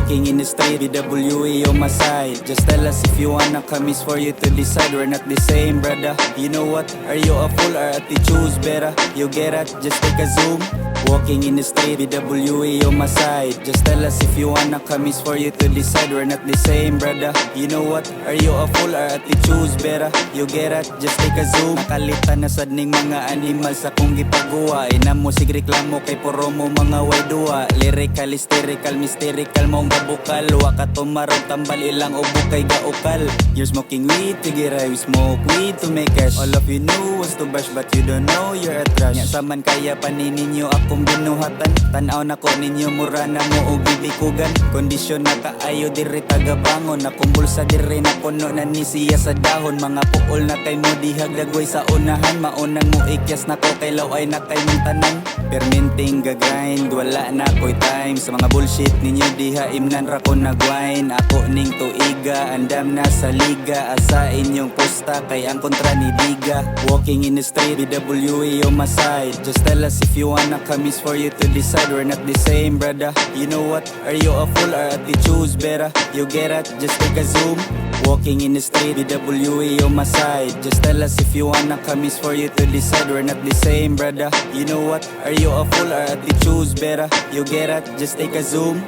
Walking in the street, BWE on my side. Just tell us if you wanna come, it's for you to decide. We're not the same, brother. You know what? Are you a fool or at the choose better? You get it? Just take a zoom. Walking in the street, BWE on my side. Just tell us if you wanna come, it's for you to decide. We're not the same, brother. You know what? Are you a fool or at the choose better? You get it? Just take a zoom. Nakalitan na sad ning mga animal sa kong gipagawa. Inamo sig reklamo kay puro mo mga way duwa. Lyrical, hysterical, mysterical mong gabukal. Waka tumarong tambal ilang ubo kay gaukal. You're smoking weed, tigiray, we smoke weed to make cash. All of you knew was to bash but you don't know you're a trash. Nya saman kaya panininyo akong binuhatan. Tanaw na ko ninyo mura na mo og bibikugan. Kondisyon na kaayo diri tagabangon. Akong bulsa diri na puno na ni siya sa dahon. Mga puol na kay mo dihag dagway sa unahan. Maunang mo ikyas na ko kay laway na kay mong tanan. Perminting gagrind, wala na ko'y time. Sa mga bullshit ninyo diha imnan ra ko nagwine. Ako ning tuiga, andam na sa liga. Asa inyong pusta kay ang kontra ni Diga. Walking in the street, BWE on my side. Just tell us if you wanna come, it's for you to decide. We're not the same, brother. You know what? Are you a fool or at the choose better? You get it? Just take a zoom. Walking in the street, BWE on my side. Just tell us if you wanna come, it's for you to decide. We're not the same, brother. You know what? Are you a fool or at the choose better? You get it? Just take a zoom.